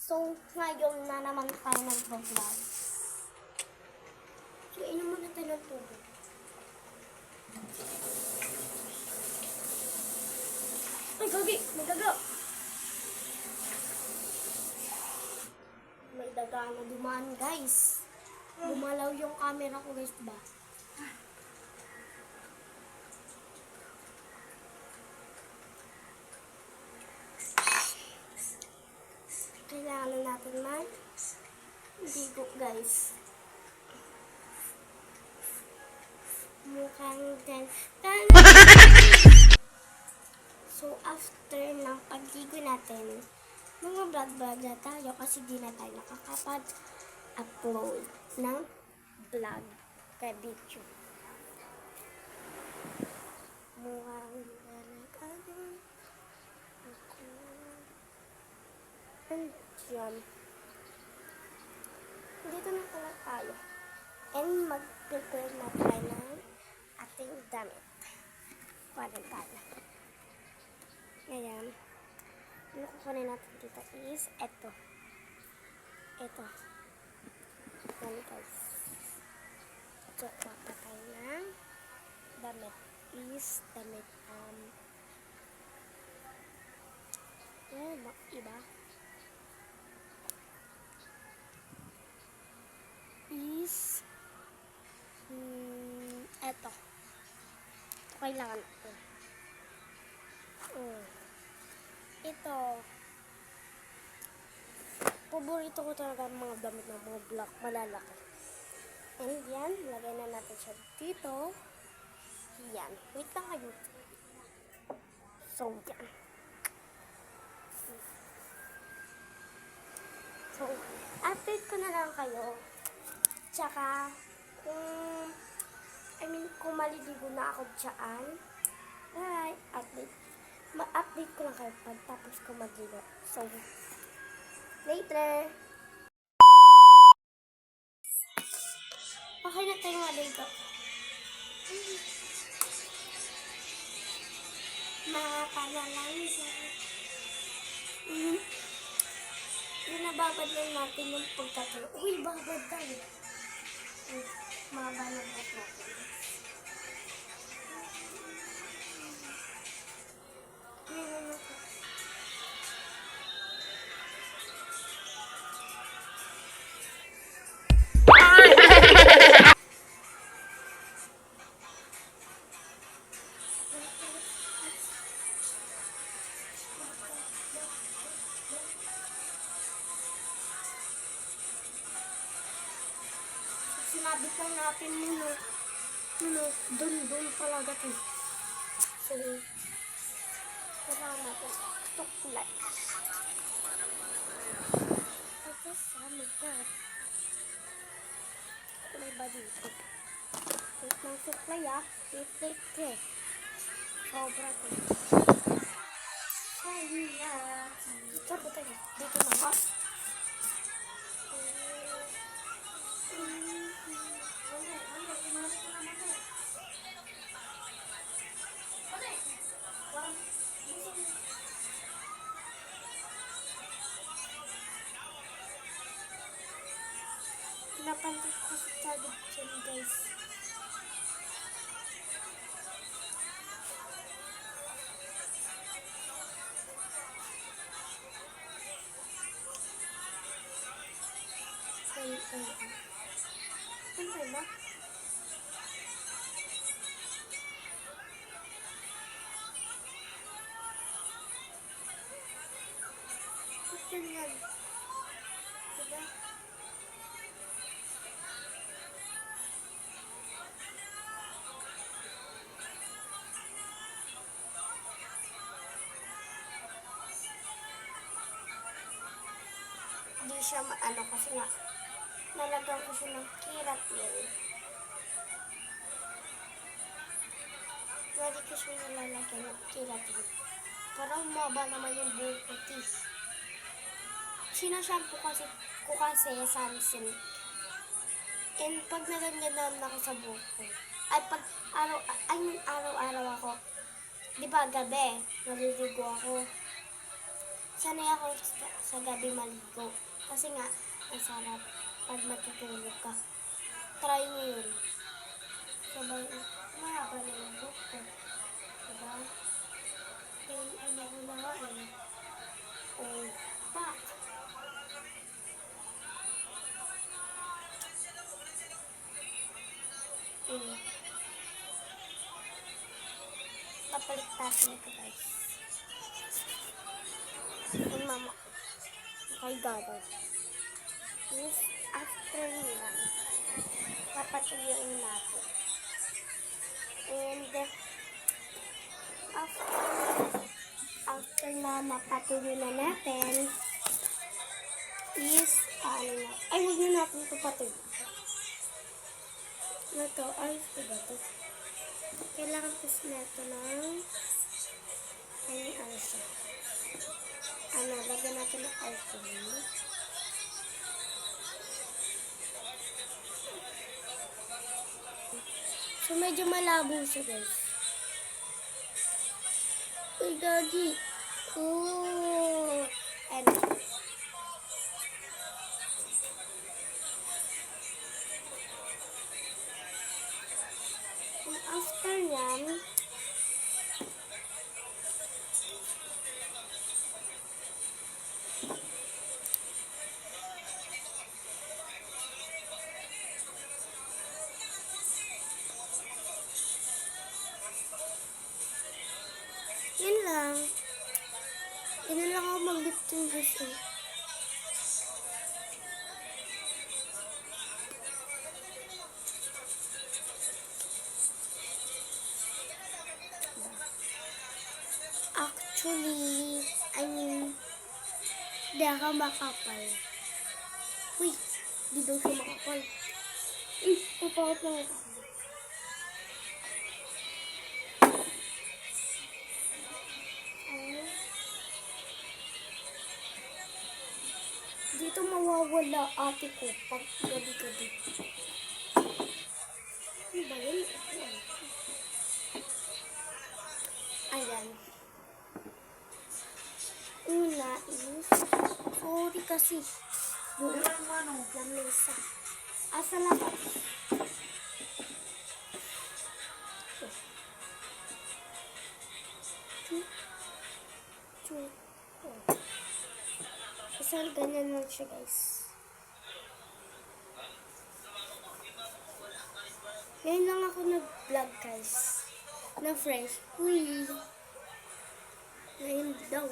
So, ngayon na naman tayo nag-vlog. So, inom muna tayo ng tubig. Ay, gagi! May daga! May daga na dumaan, guys. Gumalaw yung camera ko, guys, ba? Kailangan natin ligo, guys. Mukhang So, after ng pagligo natin, mga vlog na tayo kasi di na tayo nakakapag-upload ng vlog kay video. Mukhang yan. Dito na pala tayo. And mag-prepare na tayo ng ating damit. Kuwanan tayo. Ngayon, ano kukunin natin dito is ito. Ito. Yan, guys. So, kuha tayo ng damit. Is damit, iba. Is eto. Kailangan ito. Ito. Paborito ko talaga mga damit ng mga black, malalaki. And yan, lagay na natin siya dito. Yan. Wait lang kayo. So, yan. So, update ko na lang kayo. Tsaka, kung maliligo na ako dyan, ma-update ko lang kayo pagtapos ko magligo. So, later! Okay na tayo maligo. Makakalalang siya. Binababad lang natin yung pagkatulog. Uy, babad tayo. Mabalabad natin. Sinabit lang natin muna. Dun talaga ito. So, kailangan natin tuklay. Kasama ka. Tuklay ba dito? Wait ng tuklay Wait. Sobra ito. Sabi tayo. Dito na ha. Napansin ko sa tabi dyan, guys. Ano ba? Ito yan. Diba? Hindi siya maano kasi nga nalagyan ko siya ng keratin. Lagi ko siya nalalagyan ng keratin. Para humaba naman yung buhok ko, tis. Sinashampoo ko kasi Sunsilk. And pag naganyan ako sa buhok ko, ay pag araw-araw ako, di ba gabi, naliligo ako. sanay ako sa gabi maligo. Kasi nga, ang sarap pag matutulog ka. Try mo yun. Sabay, mahaba na yung book ko. Diba? Eh, ano ko na nga eh. Oh, pak! Papalit natin ito guys. Yung mama ko. Kay Gabay. Yes, after nyan, papatuyuin natin. And after na mapatuloy na natin, is, ay, huwag na natin ito patuloy. Ito, ay, ito ba ito? Kailangan kasi na ito ng, ano siya. Lagyan natin ng alcohol. So, medyo malabo siya, guys. Uy, gagi. Oh. And, after yan, yun lang. Yun lang ako mag-lifting guys eh. Actually, di ako makapal. Uy, di daw siya makapal. Papawat na ako. Dito mawawala ate ko pag gabi-gabi. Ano ba yun? Ayan. Una is, sorry kasi, doon lamesa. Asa labas. Isang ganyan lang siya guys. Ngayon lang ako nag-vlog guys. Na fresh. Uy. Ngayon daw.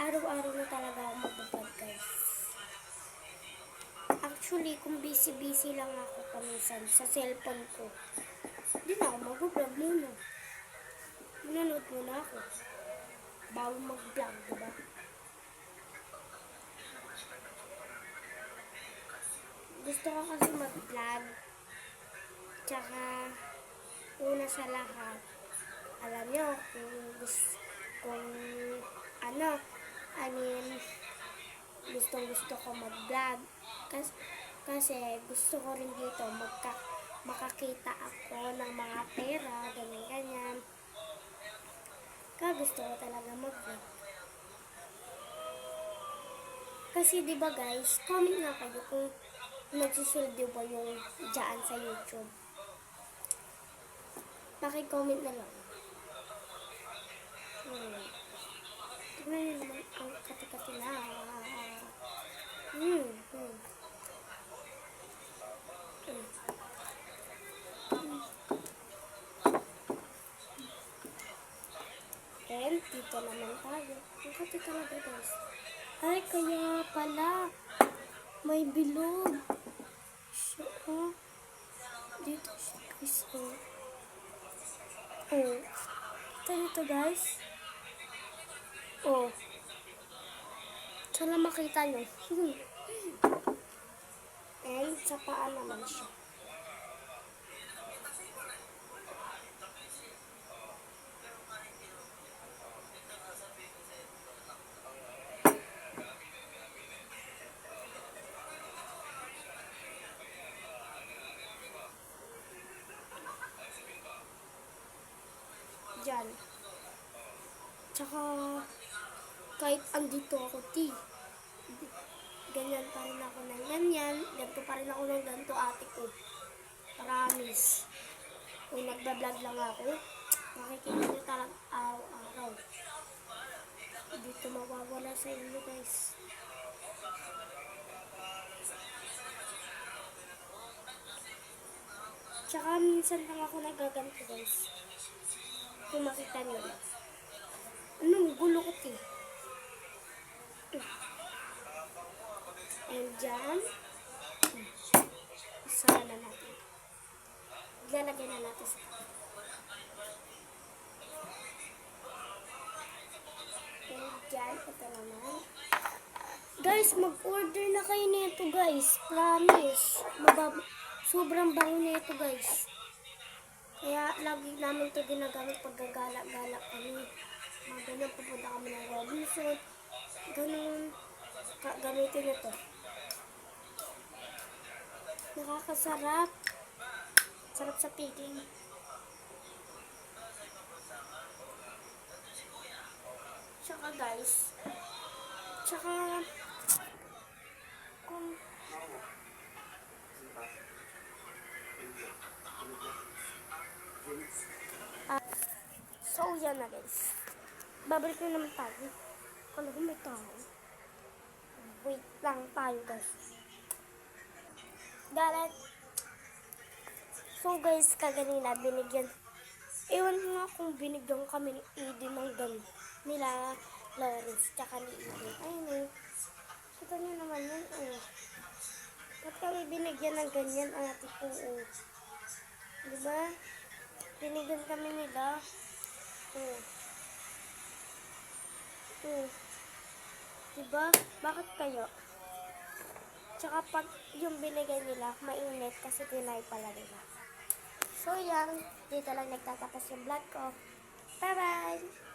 Araw-araw na talaga ako mag-vlog guys. Actually, kung busy-busy lang ako paminsan sa cellphone ko, hindi na ako mag-vlog muna. Nanood muna ako. Bago mag-vlog, diba? Gusto ko kasi mag-vlog. Tsaka, una sa lahat, alam nyo, gusto ko mag-vlog. Kasi gusto ko rin dito makakita ako ng mga pera, ganyan-ganyan. Kaya gusto ko talaga mag-vlog. Kasi diba guys, comment nga kayo kung nagsusuldo ba yung dyan sa YouTube. Paki-comment na lang. Tignan nyo naman ang kati-kati na. And dito naman tayo. Ang kati talaga guys. Ay, kaya pala. May bilog. So, dito siya guys. Ito dito guys. Sana makita nyo. And sa paa naman siya. Diyan. Tsaka, Kahit andito ako, ti. Ganyan pa rin ako ng ganyan. Ganto pa rin ako ng ganto, ate ko. Promise. Kung nagbablog lang ako, makikita nyo talagang araw-araw. Dito mawawala sa inyo, guys. Tsaka minsan lang ako nagaganto, guys. Kung makita nyo. Anong gulo ko, ti? And dyan. Isara na natin. Lalagay na natin sa and dyan, ito naman. Guys, mag-order na kayo nito, guys. Promise. Sobrang bango nito, guys. Kaya lagi namin ito ginagamit pag gagala-gala kami. Mga ganyan, pupunta kami ng Robinson. Ganun. Gamitin ito. Nakakasarap. Sarap sa piging. Tsaka guys. Tsaka kung so yan na guys. Babalik na naman tayo. Kala ko may tao. Wait lang tayo guys. Galat. So guys, kaganina binigyan. Ewan ko nga kung binigyan kami ni Eden ng ganun. Nila Lawrence, tsaka ni Eden. Ayun eh. Kita nyo naman yun. Ba't kami binigyan ng ganyan, ate ko? Diba? Binigyan kami nila. Diba? Bakit kayo? Tsaka pag yung binigay nila, mainit kasi tinay pala nila. So yan, dito lang nagtatapos yung vlog ko. Bye-bye!